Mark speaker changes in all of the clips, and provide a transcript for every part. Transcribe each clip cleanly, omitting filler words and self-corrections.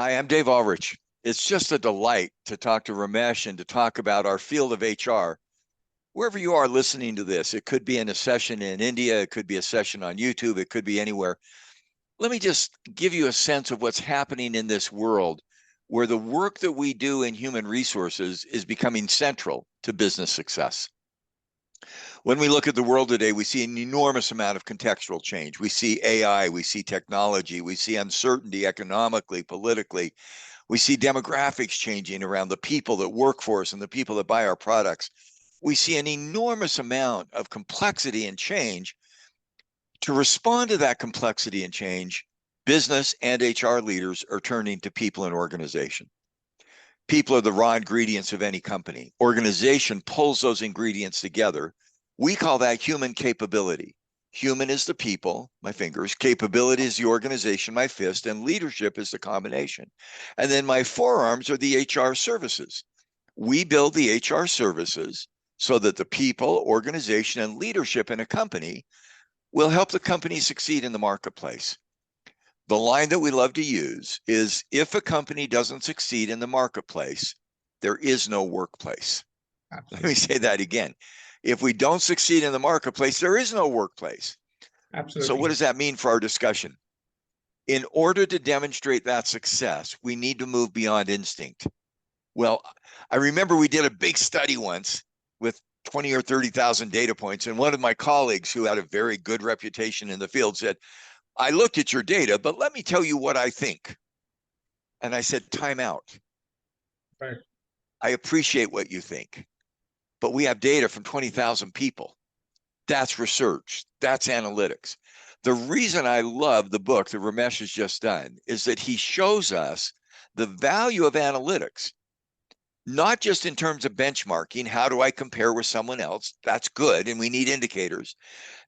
Speaker 1: Hi, I'm Dave Ulrich. It's just a delight to talk to Ramesh and to talk about our field of HR. Wherever you are listening to this, it could be in a session in India, it could be a session on YouTube, it could be anywhere. Let me just give you a sense of what's happening in this world where the work that we do in human resources is becoming central to business success. When we look at the world today, we see an enormous amount of contextual change. We see AI, we see technology, we see uncertainty economically, politically. We see demographics changing around the people that work for us and the people that buy our products. We see an enormous amount of complexity and change. To respond to that complexity and change, business and HR leaders are turning to people and organization. People are the raw ingredients of any company. Organization pulls those ingredients together. We call that human capability. Human is the people, my fingers. Capability is the organization, my fist. And leadership is the combination. And then my forearms are the HR services. We build the HR services so that the people, organization, and leadership in a company will help the company succeed in the marketplace. The line that we love to use is, if a company doesn't succeed in the marketplace, there is no workplace. Absolutely. Let me say that again. If we don't succeed in the marketplace, there is no workplace. Absolutely. So what does that mean for our discussion? In order to demonstrate that success, we need to move beyond instinct. Well, I remember we did a big study once with 20 or 30,000 data points. And one of my colleagues who had a very good reputation in the field said, I looked at your data, but let me tell you what I think. And I said, time out. Right. I appreciate what you think, but we have data from 20,000 people. That's research. That's analytics. The reason I love the book that Ramesh has just done is that he shows us the value of analytics, not just in terms of benchmarking. How do I compare with someone else? That's good, and we need indicators.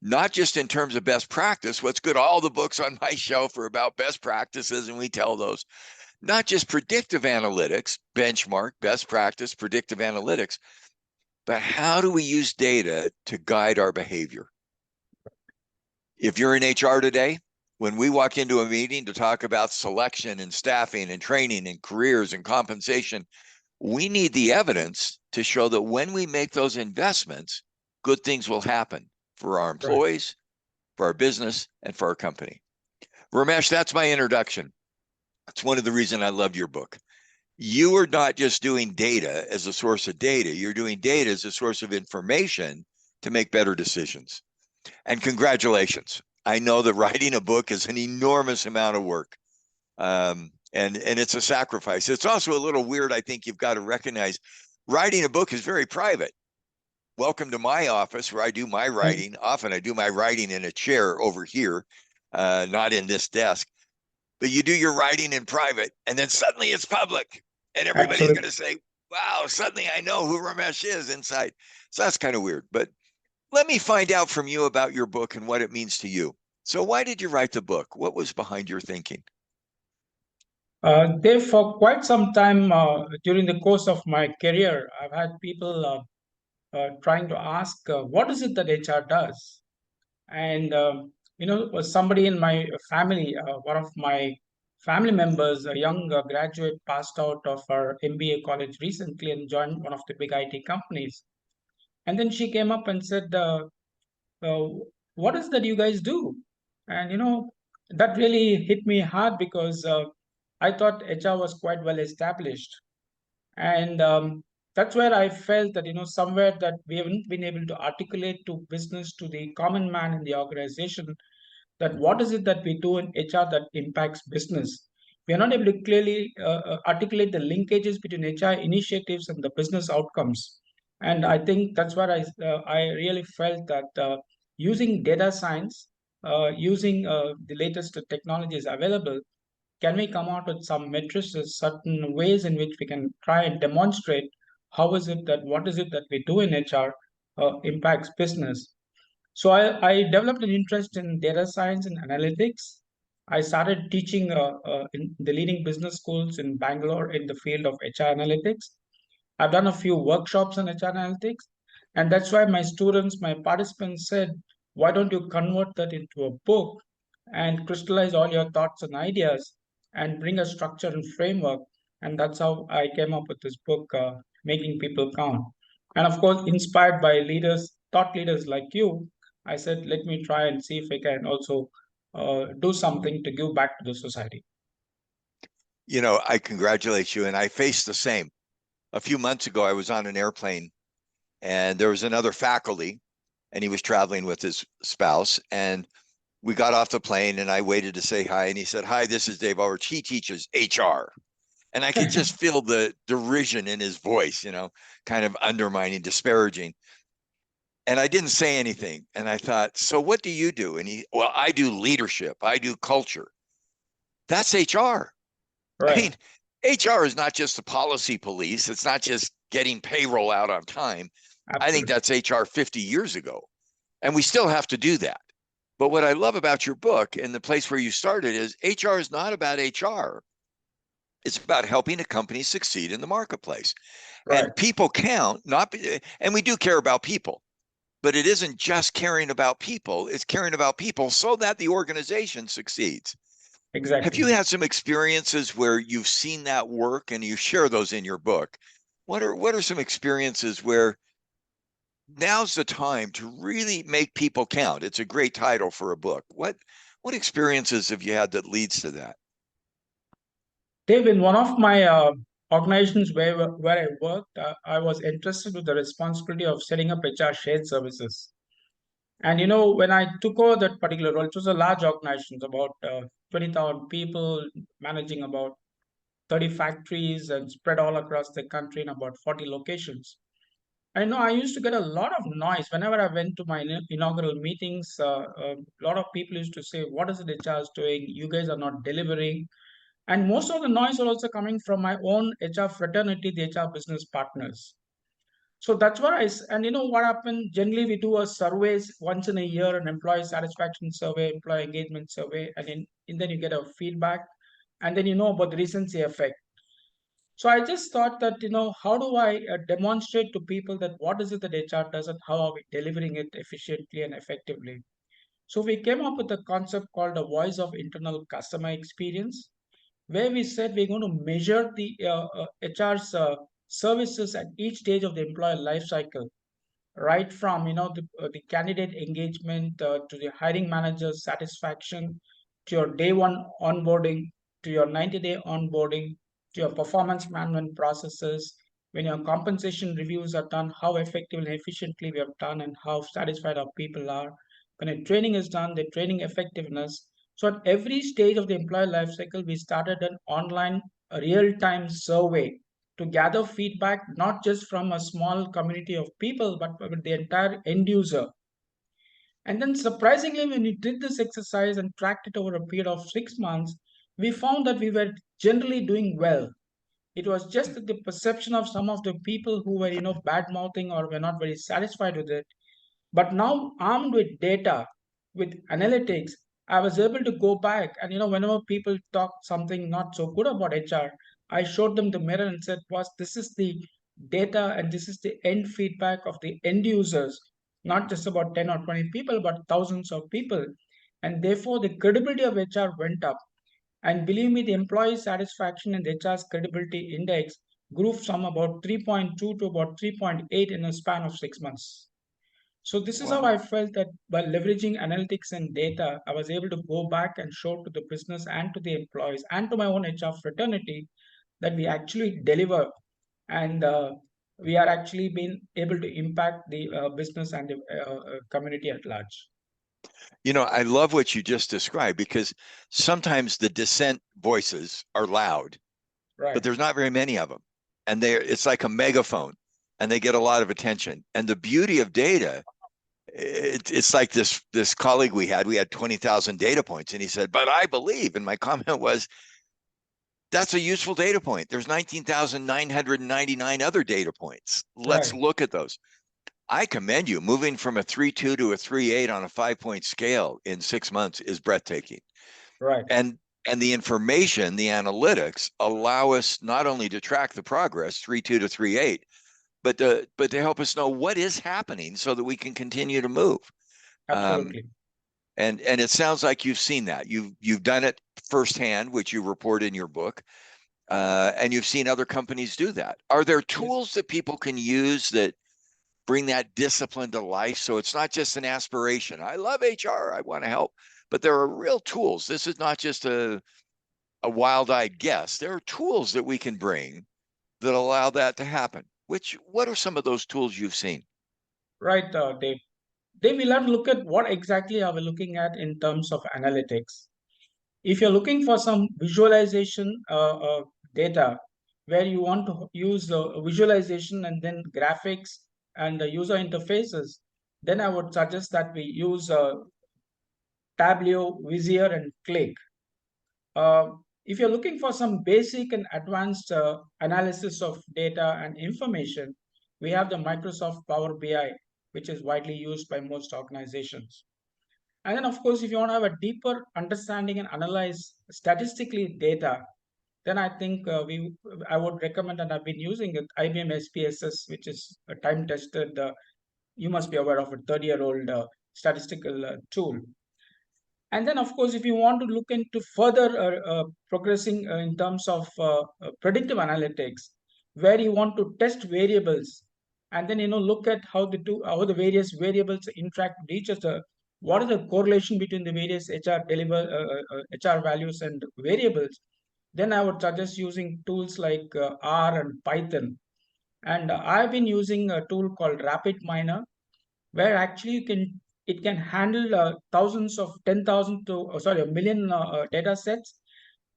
Speaker 1: Not just in terms of best practice. What's good? All the books on my shelf are about best practices, and we tell those. Not just predictive analytics, benchmark, best practice, predictive analytics, but how do we use data to guide our behavior? If you're in HR today, when we walk into a meeting to talk about selection and staffing and training and careers and compensation, we need the evidence to show that when we make those investments, good things will happen for our employees, for our business, and for our company. Ramesh, that's my introduction. That's one of the reasons I loved your book. You are not just doing data as a source of data. You're doing data as a source of information to make better decisions. And congratulations. I know that writing a book is an enormous amount of work. And it's a sacrifice. It's also a little weird. I think you've got to recognize writing a book is very private. Welcome to my office where I do my writing. Often I do my writing in a chair over here, not in this desk. But you do your writing in private, and then suddenly it's public. And everybody's going to say, wow, suddenly I know who Ramesh is inside. So that's kind of weird. But let me find out from you about your book and what it means to you. So why did you write the book? What was behind your thinking?
Speaker 2: Dave, for quite some time during the course of my career, I've had people trying to ask, what is it that HR does? And, somebody in my family, one of my family members, a young graduate, passed out of her MBA college recently and joined one of the big IT companies. And then she came up and said, uh, what is that you guys do? And, that really hit me hard because I thought HR was quite well established. And that's where I felt that, somewhere that we haven't been able to articulate to business, to the common man in the organization, that what is it that we do in HR that impacts business. We are not able to clearly articulate the linkages between HR initiatives and the business outcomes. And I think that's where I really felt that using data science, using the latest technologies available, can we come out with some matrices, certain ways in which we can try and demonstrate how is it that what is it that we do in HR impacts business. So I developed an interest in data science and analytics. I started teaching in the leading business schools in Bangalore in the field of HR analytics. I've done a few workshops on HR analytics, and that's why my students, my participants said, why don't you convert that into a book and crystallize all your thoughts and ideas and bring a structure and framework. And that's how I came up with this book, Making People Count. And of course, inspired by leaders, thought leaders like you, I said, let me try and see if I can also do something to give back to the society.
Speaker 1: I congratulate you. And I faced the same. A few months ago, I was on an airplane and there was another faculty and he was traveling with his spouse. And we got off the plane and I waited to say hi. And he said, "Hi, this is Dave Ulrich. He teaches HR." And I could just feel the derision in his voice, kind of undermining, disparaging. And I didn't say anything. And I thought, "So what do you do?" And well, I do leadership, I do culture. That's HR. I
Speaker 2: Right,
Speaker 1: mean, HR is not just the policy police, it's not just getting payroll out on time. I think
Speaker 2: absolutely.
Speaker 1: that's HR 50 years ago. And we still have to do that. But what I love about your book and the place where you started is HR is not about HR. It's about helping a company succeed in the marketplace.
Speaker 2: Right,
Speaker 1: And people count, not, and we do care about people, but it isn't just caring about people, it's caring about people so that the organization succeeds. Have you
Speaker 2: exactly.
Speaker 1: had some experiences where you've seen that work and you share those in your book? What are some experiences where now's the time to really make people count? It's a great title for a book. What experiences have you had that leads to that?
Speaker 2: Dave, in one of my organizations where I worked, I was entrusted with the responsibility of setting up HR shared services. And when I took over that particular role, it was a large organization, about 20,000 people, managing about 30 factories and spread all across the country in about 40 locations. I know I used to get a lot of noise whenever I went to my inaugural meetings. A lot of people used to say, "What is it HR is doing? You guys are not delivering." And most of the noise was also coming from my own HR fraternity, the HR business partners. So that's what and what happened? Generally, we do a surveys once in a year, an employee satisfaction survey, employee engagement survey, and then you get a feedback, and then you know about the recency effect. So I just thought that, how do I demonstrate to people that what is it that HR does and how are we delivering it efficiently and effectively? So we came up with a concept called the voice of internal customer experience, where we said we're going to measure the HR's services at each stage of the employer life cycle, right from the candidate engagement to the hiring manager's satisfaction, to your day one onboarding, to your 90-day onboarding, to your performance management processes. When your compensation reviews are done, how effectively and efficiently we have done and how satisfied our people are. When a training is done, the training effectiveness. So at every stage of the employee life cycle, we started an online real-time survey to gather feedback not just from a small community of people but with the entire end user. And then surprisingly, when we did this exercise and tracked it over a period of 6 months, we found that we were generally doing well. It was just that the perception of some of the people who were bad mouthing or were not very satisfied with it. But now, armed with data, with analytics, I was able to go back and whenever people talk something not so good about HR, I showed them the mirror and said, "Was this is the data and this is the end feedback of the end users, not just about 10 or 20 people, but thousands of people." And therefore, the credibility of HR went up. And believe me, the employee satisfaction and HR's credibility index grew from about 3.2 to about 3.8 in a span of 6 months. So this is how I
Speaker 1: Wow.
Speaker 2: felt that by leveraging analytics and data, I was able to go back and show to the business and to the employees and to my own HR fraternity that we actually deliver, and we are actually being able to impact the business and the community at large.
Speaker 1: I love what you just described because sometimes the dissent voices are loud, but
Speaker 2: Right,
Speaker 1: there's not very many of them. And it's like a megaphone and they get a lot of attention. And the beauty of data, it's like this colleague we had 20,000 data points and he said, "But I believe," and my comment was, "That's a useful data point. There's 19,999 other data points. Let's
Speaker 2: right,
Speaker 1: look at those." I commend you. Moving from a 3.2 to a 3.8 on a 5-point scale in 6 months is breathtaking.
Speaker 2: right.
Speaker 1: And the information, the analytics allow us not only to track the progress 3.2 to 3.8, but to help us know what is happening so that we can continue to move. Um,
Speaker 2: Absolutely.
Speaker 1: And it sounds like you've seen that. You've done it firsthand, which you report in your book, and you've seen other companies do that. Are there
Speaker 2: Yes.
Speaker 1: tools that people can use that bring that discipline to life? So it's not just an aspiration. I love HR. I want to help, but there are real tools. This is not just a wild-eyed guess. There are tools that we can bring that allow that to happen. What are some of those tools you've seen?
Speaker 2: Right, Dave. They will have to look at what exactly are we looking at in terms of analytics. If you're looking for some visualization data where you want to use visualization and then graphics and user interfaces, then I would suggest that we use Tableau, Vizier, and Click. Uh, if you're looking for some basic and advanced analysis of data and information, we have the Microsoft Power BI, which is widely used by most organizations. And then, of course, if you want to have a deeper understanding and analyze statistically data, then I think I would recommend, and I've been using it, IBM SPSS, which is a time-tested. You must be aware of a 30-year-old statistical tool. And then, of course, if you want to look into further progressing in terms of predictive analytics, where you want to test variables, and then look at how the various variables interact with each other. What is the correlation between the various HR values and variables? Then I would suggest using tools like R and Python. And I've been using a tool called RapidMiner, where actually it can handle thousands of 10,000 to sorry, a million data sets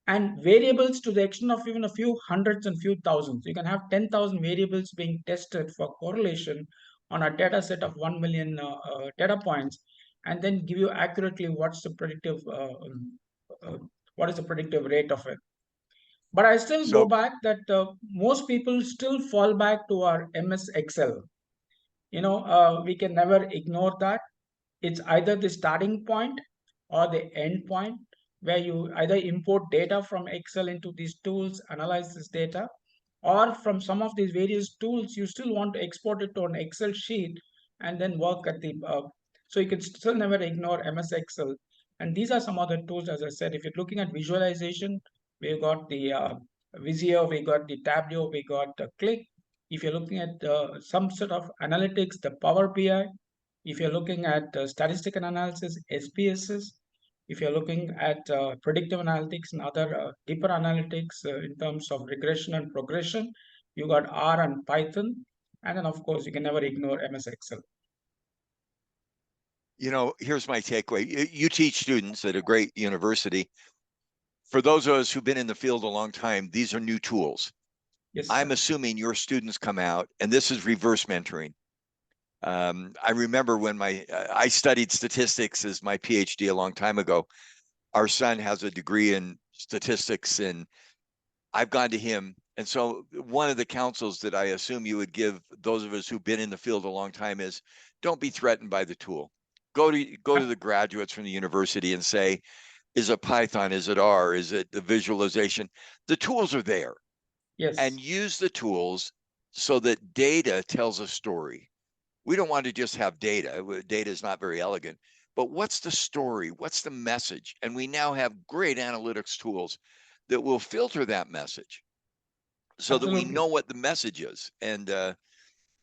Speaker 2: and variables to the extent of even a few hundreds and few thousands. You can have 10,000 variables being tested for correlation on a data set of 1 million data points, and then give you accurately uh, what is the predictive rate of it. But I still go
Speaker 1: So
Speaker 2: back that most people still fall back to our MS Excel. We can never ignore that. It's either the starting point or the end point, where you either import data from Excel into these tools, analyze this data, or from some of these various tools, you still want to export it to an Excel sheet and then work at the. So you can still never ignore MS Excel. And these are some other tools, as I said. If you're looking at visualization, we've got the Visio, we got the Tableau, we got Click. If you're looking at some sort of analytics, the Power BI. If you're looking at statistical analysis, SPSS. If you're looking at predictive analytics and other deeper analytics in terms of regression and progression, you got R and Python. And then, of course, you can never ignore MS Excel.
Speaker 1: here's my takeaway. You teach students at a great university. For those of us who've been in the field a long time, these are new tools.
Speaker 2: Yes,
Speaker 1: I'm
Speaker 2: sir.
Speaker 1: assuming your students come out, and this is reverse mentoring. I remember when I studied statistics as my PhD a long time ago. Our son has a degree in statistics, and I've gone to him. And so one of the counsels that I assume you would give those of us who've been in the field a long time is don't be threatened by the tool. Go to the graduates from the university and say, is it Python? Is it R? Is it the visualization? The tools are there,
Speaker 2: Yes,
Speaker 1: and use the tools so that data tells a story. We don't want to just have data. Data is not very elegant, but what's the story? What's the message? And we now have great analytics tools that will filter that message so that we
Speaker 2: absolutely.
Speaker 1: know what the message is. And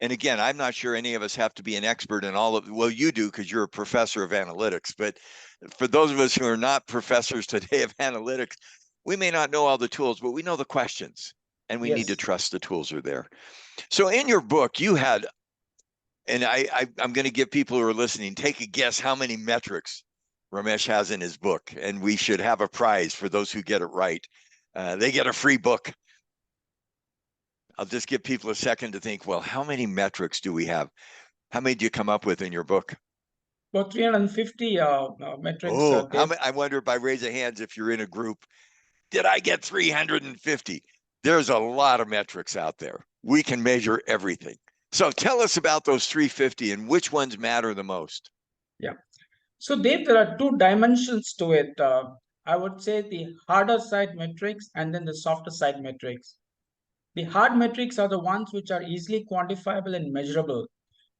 Speaker 1: again, I'm not sure any of us have to be an expert in all of. Well, you do because you're a professor of analytics. But for those of us who are not professors today of analytics, we may not know all the tools, but we know the questions, and we need to
Speaker 2: Yes.
Speaker 1: trust the tools are there. So in your book, you had, and I'm going to give people who are listening, take a guess how many metrics Ramesh has in his book, and we should have a prize for those who get it right. They get a free book. I'll just give people a second to think, well, how many metrics do we have? How many do you come up with in your book?
Speaker 2: About 350 metrics,
Speaker 1: Oh,
Speaker 2: Dave.
Speaker 1: I wonder by raise of hands if you're in a group, did I get 350? There's a lot of metrics out there. We can measure everything. So tell us about those 350 and which ones matter the most.
Speaker 2: Yeah. So, Dave, there are two dimensions to it. I would say the harder side metrics and then the softer side metrics. The hard metrics are the ones which are easily quantifiable and measurable.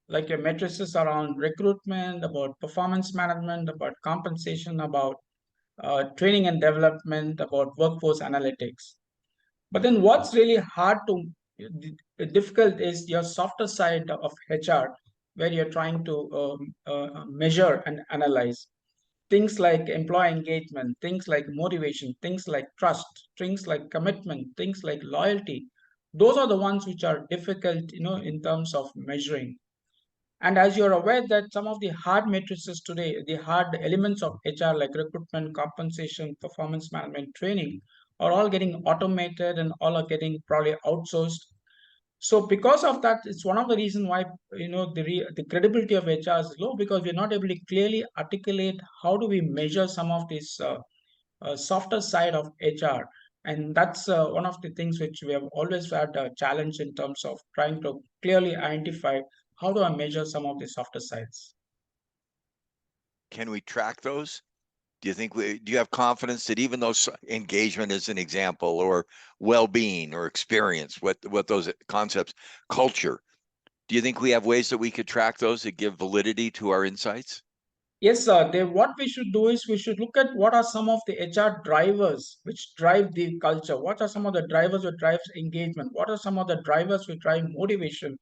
Speaker 2: like your matrices around recruitment, about performance management, about compensation, about training and development, about workforce analytics. But then what's really hard to difficult is your softer side of HR, where you're trying to measure and analyze things like employee engagement, things like motivation, things like trust, things like commitment, things like loyalty. Those are the ones which are difficult, in terms of measuring. And as you're aware that some of the hard matrices today, the hard elements of HR like recruitment, compensation, performance management, training, are all getting automated and all are getting probably outsourced. So because of that, it's one of the reasons why the credibility of HR is low, because we're not able to clearly articulate how do we measure some of these softer side of HR. And that's one of the things which we have always had a challenge in terms of trying to clearly identify how do I measure some of the softer sides.
Speaker 1: Can we track those? Do you have confidence that even though engagement is an example, or well-being or experience, what those concepts, culture, do you think we have ways that we could track those that give validity to our insights?
Speaker 2: Yes, sir. What we should do is we should look at what are some of the HR drivers which drive the culture. What are some of the drivers which drives engagement? What are some of the drivers which drive motivation?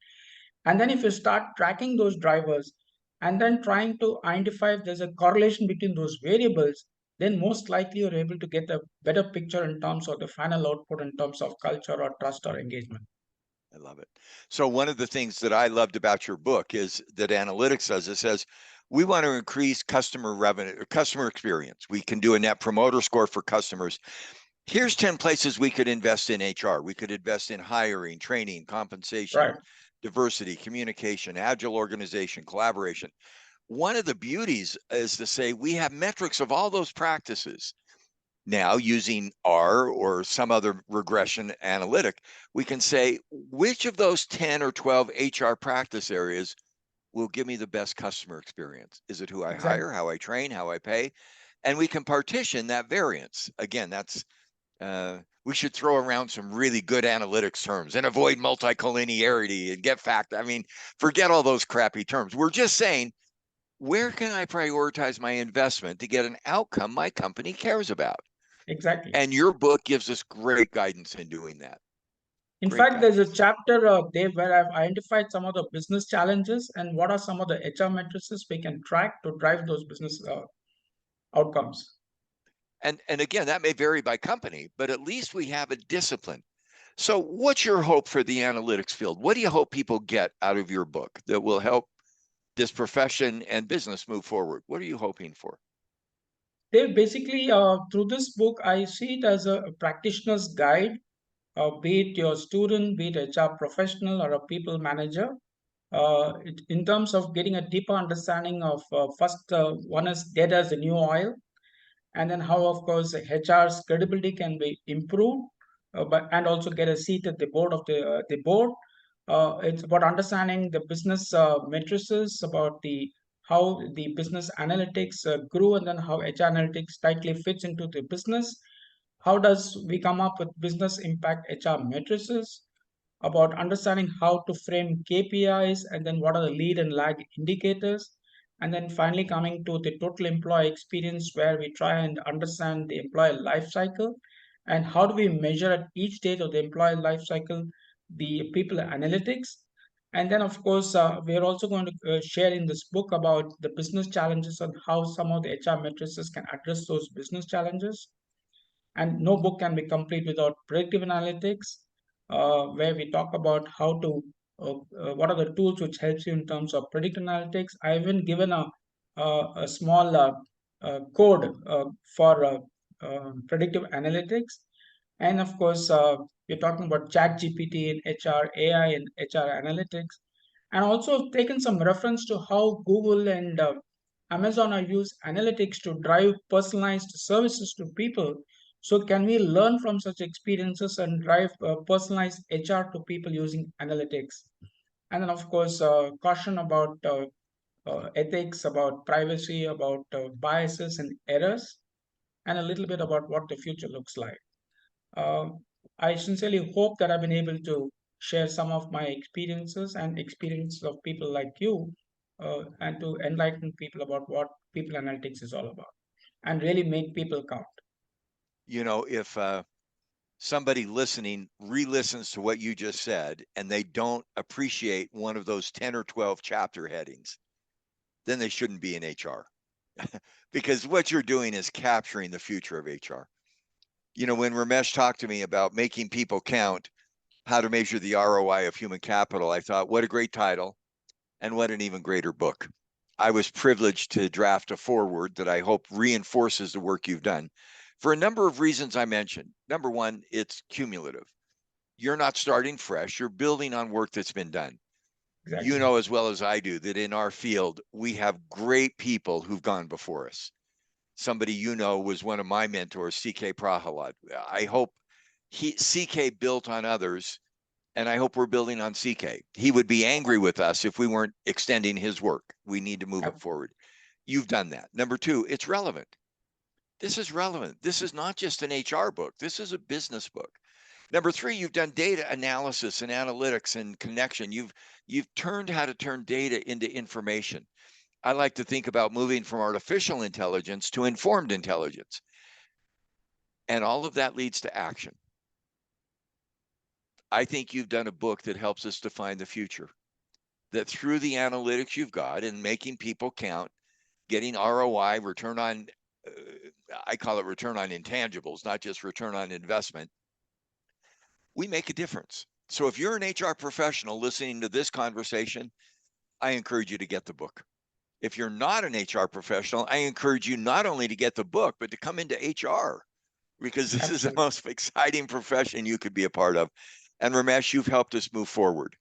Speaker 2: And then if you start tracking those drivers and then trying to identify if there's a correlation between those variables, then most likely you're able to get a better picture in terms of the final output in terms of culture or trust or engagement.
Speaker 1: I love it. So one of the things that I loved about your book is that analytics does, it says we want to increase customer revenue, customer experience. We can do a net promoter score for customers. Here's 10 places we could invest in HR. We could invest in hiring, training, compensation,
Speaker 2: Right.
Speaker 1: diversity, communication, agile organization, collaboration. One of the beauties is to say we have metrics of all those practices. Now, using R or some other regression analytic, we can say which of those 10 or 12 HR practice areas will give me the best customer experience. Is it who I
Speaker 2: Exactly.
Speaker 1: hire, how I train, how I pay? And we can partition that variance. Again, that's we should throw around some really good analytics terms and avoid multicollinearity and get fact. I mean, forget all those crappy terms. We're just saying, where can I prioritize my investment to get an outcome my company cares about?
Speaker 2: Exactly.
Speaker 1: And your book gives us great guidance in doing that.
Speaker 2: In
Speaker 1: Great
Speaker 2: fact, there's a
Speaker 1: guidance.
Speaker 2: chapter there where I've identified some of the business challenges and what are some of the HR matrices we can track to drive those business outcomes.
Speaker 1: And again, that may vary by company, but at least we have a discipline. So what's your hope for the analytics field? What do you hope people get out of your book that will help this profession and business move forward? What are you hoping for?
Speaker 2: They basically, through this book, I see it as a practitioner's guide, be it your student, be it HR professional or a people manager, in terms of getting a deeper understanding of first, one is data as the new oil, and then how, of course, HR's credibility can be improved, but and also get a seat at the board of the board. It's about understanding the business matrices, about the how the business analytics grew, and then how HR analytics tightly fits into the business. How does we come up with business impact HR matrices? About understanding how to frame KPIs, and then what are the lead and lag indicators, and then finally coming to the total employee experience, where we try and understand the employee life cycle and how do we measure at each stage of the employee life cycle the people analytics. And then, of course, we are also going to share in this book about the business challenges and how some of the HR matrices can address those business challenges. And no book can be complete without predictive analytics, where we talk about how to what are the tools which helps you in terms of predictive analytics. I even given a small code for predictive analytics. And of course, we're talking about chat gpt in HR, AI in HR analytics, and also taken some reference to how Google and Amazon are use analytics to drive personalized services to people. So can we learn from such experiences and drive personalized HR to people using analytics? And then, of course, caution about ethics, about privacy, about biases and errors, and a little bit about what the future looks like. Uh, I sincerely hope that I've been able to share some of my experiences and experiences of people like you, and to enlighten people about what people analytics is all about and really make people count.
Speaker 1: If somebody listening re-listens to what you just said and they don't appreciate one of those 10 or 12 chapter headings, then they shouldn't be in HR. Because what you're doing is capturing the future of HR. When Ramesh talked to me about making people count, how to measure the ROI of human capital, I thought, what a great title and what an even greater book. I was privileged to draft a foreword that I hope reinforces the work you've done for a number of reasons I mentioned. Number one, it's cumulative. You're not starting fresh, you're building on work that's been done.
Speaker 2: Exactly.
Speaker 1: You know as well as I do that in our field, we have great people who've gone before us. Somebody was one of my mentors, CK Prahalad. I hope CK built on others, and I hope we're building on CK. He would be angry with us if we weren't extending his work. We need to move it forward. You've done that. Number two, it's relevant. This is relevant. This is not just an HR book. This is a business book. Number three, you've done data analysis and analytics and connection. You've turned how to turn data into information. I like to think about moving from artificial intelligence to informed intelligence. And all of that leads to action. I think you've done a book that helps us define the future. That through the analytics you've got and making people count, getting ROI, return on, I call it return on intangibles, not just return on investment, we make a difference. So if you're an HR professional listening to this conversation, I encourage you to get the book. If you're not an HR professional, I encourage you not only to get the book, but to come into HR, because this is the most exciting profession you could be a part of. And Ramesh, you've helped us move forward.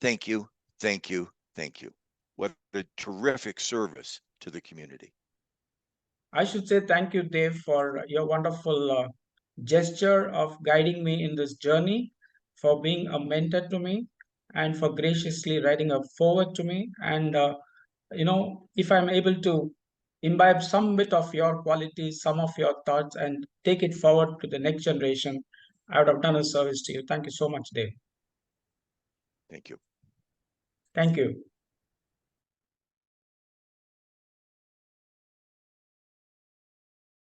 Speaker 1: Thank you, thank you, thank you. What a terrific service to the community.
Speaker 2: I should say thank you, Dave, for your wonderful gesture of guiding me in this journey, for being a mentor to me, and for graciously writing a forward to me. And, if I'm able to imbibe some bit of your qualities, some of your thoughts, and take it forward to the next generation, I would have done a service to you. Thank you so much, Dave.
Speaker 1: Thank you.
Speaker 2: Thank you.